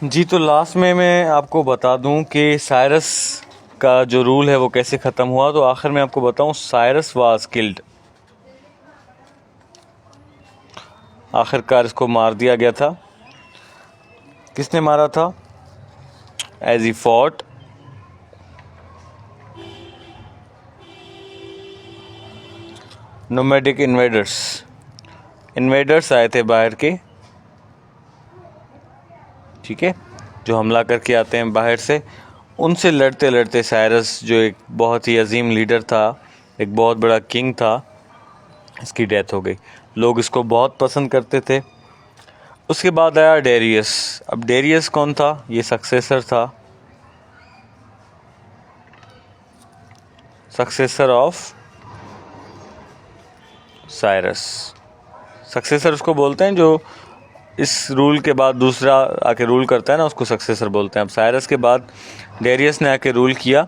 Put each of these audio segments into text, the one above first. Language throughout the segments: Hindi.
जी, तो लास्ट में मैं आपको बता दूं कि साइरस का जो रूल है वो कैसे ख़त्म हुआ। तो आखिर में आपको बताऊं, साइरस वाज किल्ड। आखिरकार इसको मार दिया गया था। किसने मारा था? As he fought nomadic invaders आए थे बाहर के, ठीक है, जो हमला करके आते हैं बाहर से। उनसे लड़ते लड़ते साइरस, जो एक बहुत ही अजीम लीडर था, एक बहुत बड़ा किंग था, इसकी डेथ हो गई। लोग इसको बहुत पसंद करते थे। उसके बाद आया डेरियस। अब डेरियस कौन था? ये सक्सेसर ऑफ साइरस। सक्सेसर उसको बोलते हैं जो इस रूल के बाद दूसरा आके रूल करता है ना, उसको सक्सेसर बोलते हैं। अब साइरस के बाद डेरियस ने आके रूल किया,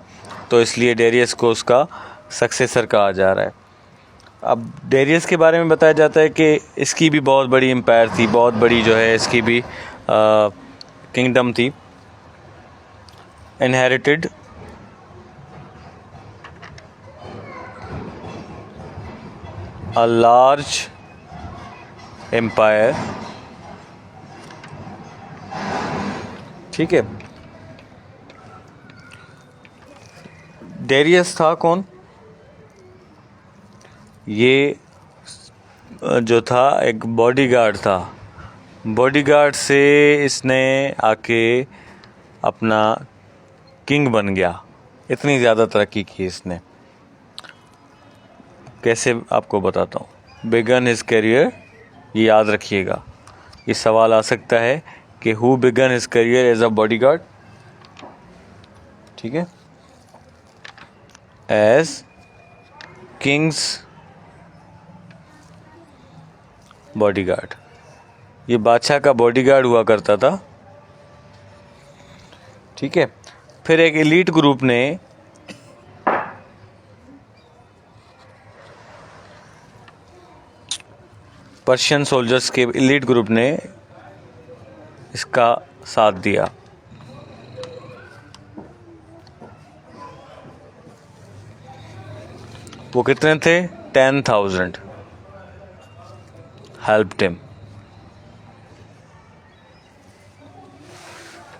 तो इसलिए डेरियस को उसका सक्सेसर कहा जा रहा है। अब डेरियस के बारे में बताया जाता है कि इसकी भी बहुत बड़ी एम्पायर थी, बहुत बड़ी जो है इसकी भी किंगडम थी, इनहेरिटेड अ लार्ज एम्पायर, ठीक है। डेरियस था कौन? ये जो था एक बॉडीगार्ड था। बॉडीगार्ड से इसने आके अपना किंग बन गया। इतनी ज़्यादा तरक्की की इसने। कैसे आपको बताता हूँ। बिगन हिज करियर, ये याद रखिएगा, ये सवाल आ सकता है कि who began his career as a bodyguard, ठीक है, एज किंग्स बॉडीगार्ड। ये बादशाह का बॉडीगार्ड हुआ करता था, ठीक है। फिर एक एलीट ग्रुप ने पर्शियन सोल्जर्स के एलीट ग्रुप ने इसका साथ दिया। वो कितने थे? 10,000 हेल्प्ड हिम,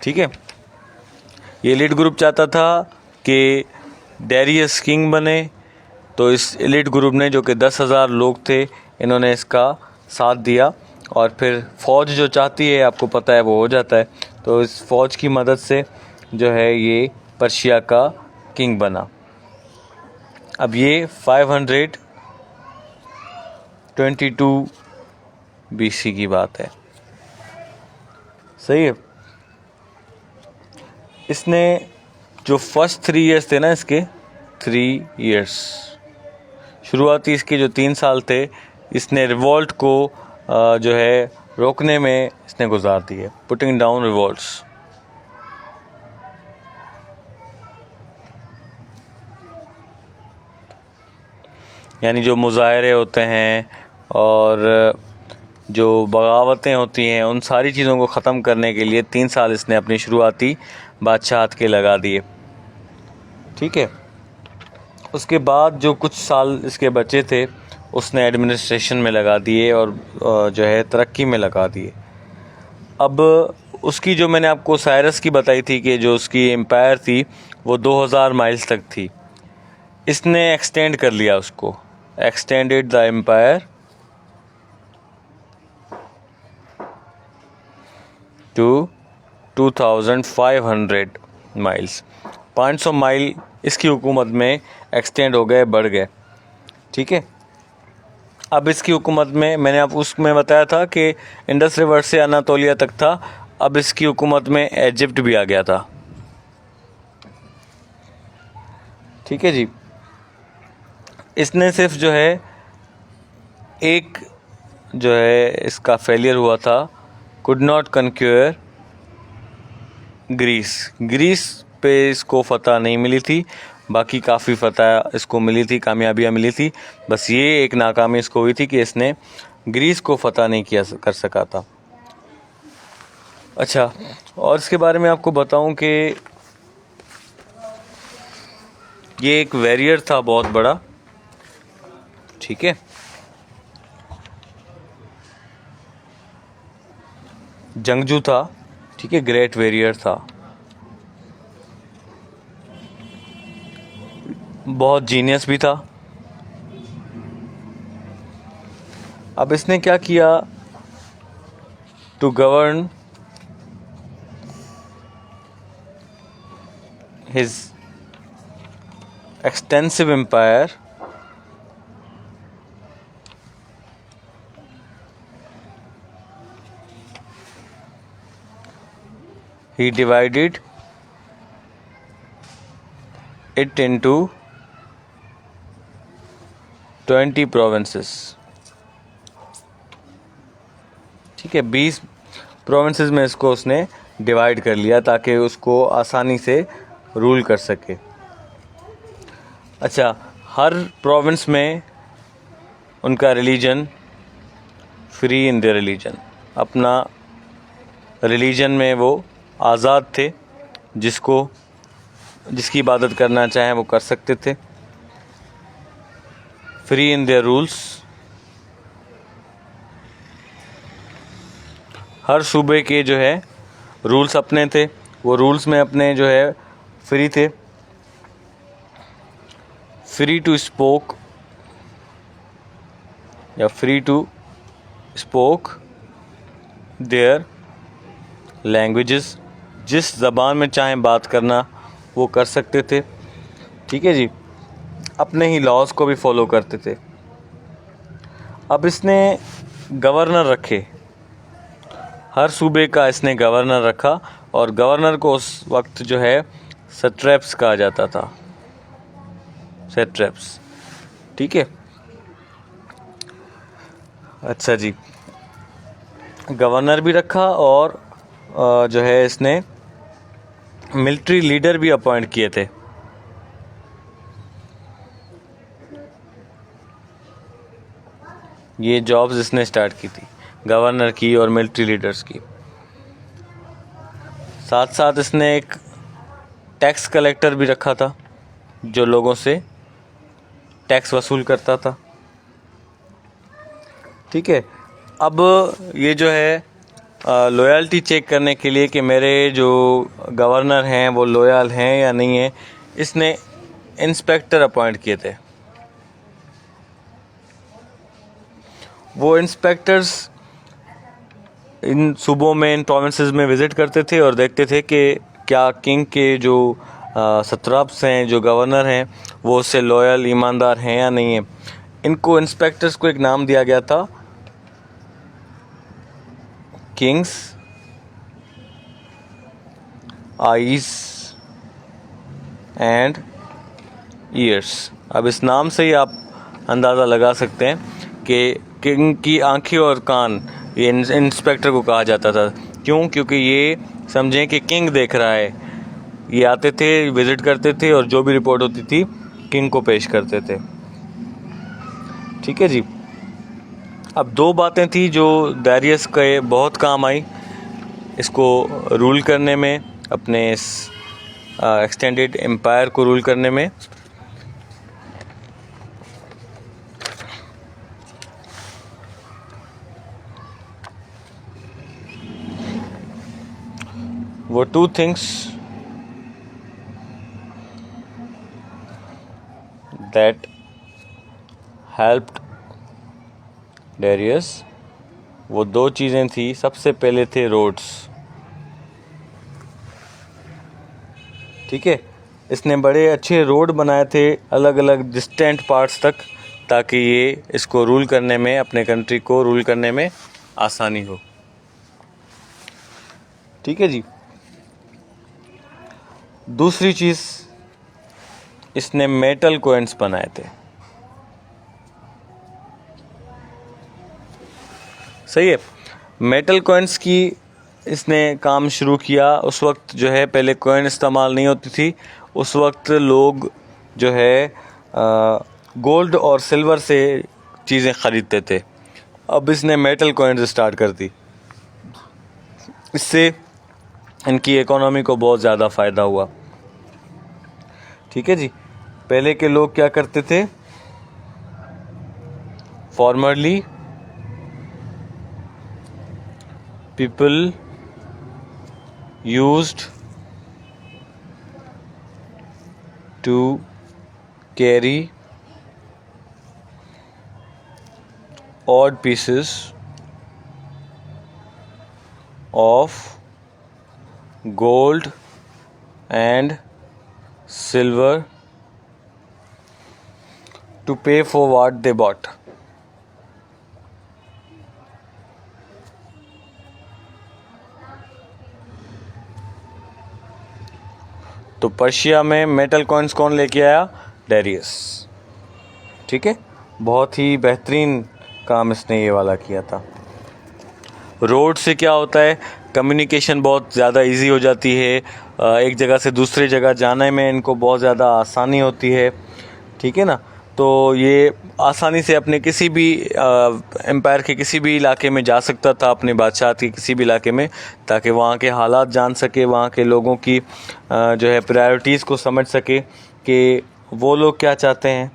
ठीक है। ये एलीट ग्रुप चाहता था कि डेरियस किंग बने, तो इस एलीट ग्रुप ने, जो कि 10,000 लोग थे, इन्होंने इसका साथ दिया। और फिर फ़ौज जो चाहती है, आपको पता है, वो हो जाता है। तो इस फ़ौज की मदद से जो है ये पर्शिया का किंग बना। अब ये 522 BC की बात है, सही है। इसने जो फर्स्ट 3 ईयर्स थे ना, इसके 3 ईयर्स, शुरुआती इसके जो 3 साल थे, इसने रिवॉल्ट को जो है रोकने में इसने गुजार दिए, पुटिंग डाउन रिवॉल्ट्स। यानी जो मुजाहरे होते हैं और जो बगावतें होती हैं, उन सारी चीज़ों को ख़त्म करने के लिए 3 साल इसने अपनी शुरुआती बादशाहत के लगा दिए, ठीक है। उसके बाद जो कुछ साल इसके बचे थे, उसने एडमिनिस्ट्रेशन में लगा दिए और जो है तरक्की में लगा दिए। अब उसकी, जो मैंने आपको साइरस की बताई थी कि जो उसकी एम्पायर थी वो 2000 माइल्स तक थी, इसने एक्सटेंड कर लिया उसको, extended the empire to 2500 miles. 500 mile इसकी हुकूमत में एक्सटेंड हो गए, बढ़ गए, ठीक है। अब इसकी हुकूमत में, मैंने आप उसमें बताया था कि इंडस रिवर से अनातोलिया तक था। अब इसकी हुकूमत में इजिप्ट भी आ गया था, ठीक है जी। इसने सिर्फ जो है एक जो है इसका फेलियर हुआ था, कुड नॉट कन्क्यूर ग्रीस पे इसको फतह नहीं मिली थी। बाकी काफ़ी फतह इसको मिली थी, कामयाबियाँ मिली थी। बस ये एक नाकामी इसको हुई थी कि इसने ग्रीस को फतह नहीं कर सका था। अच्छा, और इसके बारे में आपको बताऊं कि ये एक वॉरियर था बहुत बड़ा, ठीक है, जंगजू था, ठीक है, ग्रेट वॉरियर था, बहुत जीनियस भी था। अब इसने क्या किया, to govern his extensive empire, he divided it into 20 provinces, ठीक है, 20 प्रोविंसेस में इसको उसने डिवाइड कर लिया ताकि उसको आसानी से रूल कर सके। अच्छा, हर प्रोविंस में उनका religion, free in their religion, अपना रिलीजन में वो आज़ाद थे, जिसकी इबादत करना चाहें वो कर सकते थे। फ्री इन देयर रूल्स, हर सूबे के जो है रूल्स अपने थे, वो रूल्स में अपने जो है फ्री थे। फ्री टू स्पोक या free to spoke their languages, जिस ज़बान में चाहें बात करना वो कर सकते थे, ठीक है जी। अपने ही लॉज को भी फॉलो करते थे। अब इसने गवर्नर रखे, हर सूबे का इसने गवर्नर रखा, और गवर्नर को उस वक्त जो है सट्रैप्स कहा जाता था, सट्रैप्स, ठीक है। अच्छा जी, गवर्नर भी रखा, और जो है इसने मिलिट्री लीडर भी अपॉइंट किए थे। ये जॉब्स इसने स्टार्ट की थी, गवर्नर की और मिलिट्री लीडर्स की। साथ साथ इसने एक टैक्स कलेक्टर भी रखा था, जो लोगों से टैक्स वसूल करता था, ठीक है। अब ये जो है लॉयल्टी चेक करने के लिए कि मेरे जो गवर्नर हैं वो लॉयल हैं या नहीं है, इसने इंस्पेक्टर अपॉइंट किए थे। वो इंस्पेक्टर्स इन सूबों में, इन प्रोविंसेस में विज़िट करते थे और देखते थे कि क्या किंग के जो सत्राप्स हैं, जो गवर्नर हैं, वो उससे लॉयल, ईमानदार हैं या नहीं है। इनको इंस्पेक्टर्स को एक नाम दिया गया था, किंग्स आईज एंड ईयर्स। अब इस नाम से ही आप अंदाज़ा लगा सकते हैं कि किंग की आंखें और कान, ये इंस्पेक्टर को कहा जाता था। क्यों? क्योंकि ये समझें कि किंग देख रहा है। ये आते थे, विज़िट करते थे, और जो भी रिपोर्ट होती थी किंग को पेश करते थे, ठीक है जी। अब दो बातें थी जो दारियस के बहुत काम आई इसको रूल करने में, अपने इस एक्सटेंडेड एम्पायर को रूल करने में। वो two things that helped Darius, वो दो चीज़ें थी। सबसे पहले थे रोड्स, ठीक है। इसने बड़े अच्छे रोड बनाए थे अलग अलग डिस्टेंट पार्ट्स तक, ताकि ये इसको रूल करने में, अपने कंट्री को रूल करने में आसानी हो, ठीक है जी। दूसरी चीज़, इसने मेटल कॉइन्स बनाए थे, सही है। मेटल कॉइन्स की इसने काम शुरू किया। उस वक्त जो है पहले कॉइन इस्तेमाल नहीं होती थी, उस वक्त लोग जो है गोल्ड और सिल्वर से चीज़ें ख़रीदते थे। अब इसने मेटल कॉइन्स स्टार्ट कर दी। इससे इनकी इकोनॉमी को बहुत ज़्यादा फ़ायदा हुआ। ठीक है जी। पहले के लोग क्या करते थे? Formerly people used to carry odd pieces of gold and silver to pay for what they bought. तो पर्शिया में मेटल कॉइन्स कौन लेके आया? डेरियस। ठीक है, बहुत ही बेहतरीन काम इसने ये वाला किया था। रोड से क्या होता है? कम्युनिकेशन बहुत ज़्यादा इजी हो जाती है। एक जगह से दूसरी जगह जाने में इनको बहुत ज़्यादा आसानी होती है। ठीक है ना। तो ये आसानी से अपने किसी भी एम्पायर के किसी भी इलाके में जा सकता था, अपने बादशाह के किसी भी इलाके में, ताकि वहाँ के हालात जान सके, वहाँ के लोगों की जो है प्रायोरिटीज़ को समझ सके कि वो लोग क्या चाहते हैं।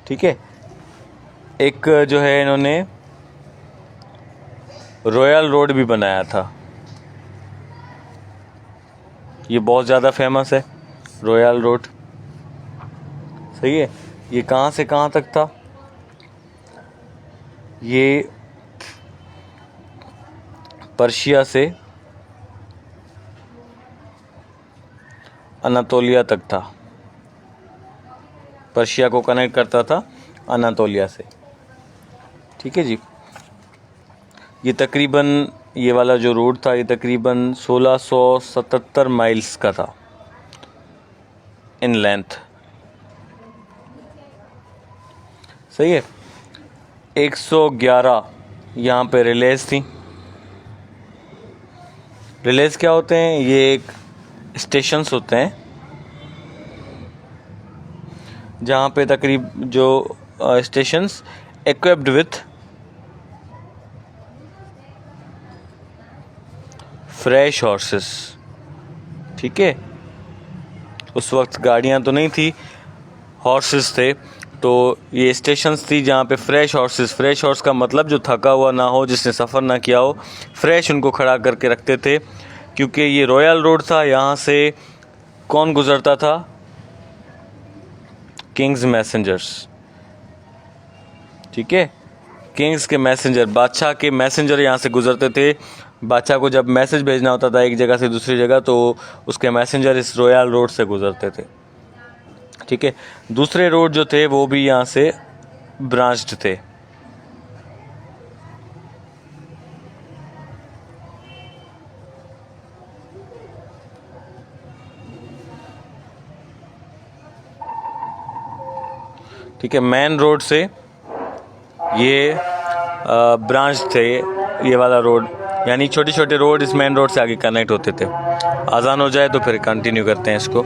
ठीक है। एक जो है इन्होंने रॉयल रोड भी बनाया था। ये बहुत ज़्यादा फेमस है, रॉयल रोड। सही है। ये कहाँ से कहाँ तक था? ये पर्शिया से अनातोलिया तक था। पर्शिया को कनेक्ट करता था अनातोलिया से। ठीक है जी। ये तकरीबन, ये वाला जो रोड था, ये तकरीबन 1677 माइल्स का था इन लेंथ। सही है। 111 यहाँ पे रिलेज थी। रिलेज क्या होते हैं? ये एक स्टेशंस होते हैं जहाँ पे तकरीब जो stations equipped with fresh horses. ठीक है। उस वक्त गाड़ियाँ तो नहीं थी, हॉर्सेस थे। तो ये स्टेशंस थी जहाँ पे फ्रेश हॉर्सेस, फ्रेश हॉर्स का मतलब जो थका हुआ ना हो, जिसने सफ़र ना किया हो, फ्रेश उनको खड़ा करके रखते थे। क्योंकि ये रॉयल रोड था, यहाँ से कौन गुज़रता था? Kings messengers. ठीक है। किंग्स के मैसेंजर, बादशाह के मैसेंजर यहाँ से गुज़रते थे। बादशाह को जब मैसेज भेजना होता था एक जगह से दूसरी जगह, तो उसके मैसेंजर इस रॉयल रोड से गुज़रते थे। ठीक है। दूसरे रोड जो थे वो भी यहाँ से ब्रांच्ड थे। ठीक है। मेन रोड से ये ब्रांच थे, ये वाला रोड, यानी छोटे छोटे रोड इस मेन रोड से आगे कनेक्ट होते थे। आज़ान हो जाए तो फिर कंटिन्यू करते हैं इसको।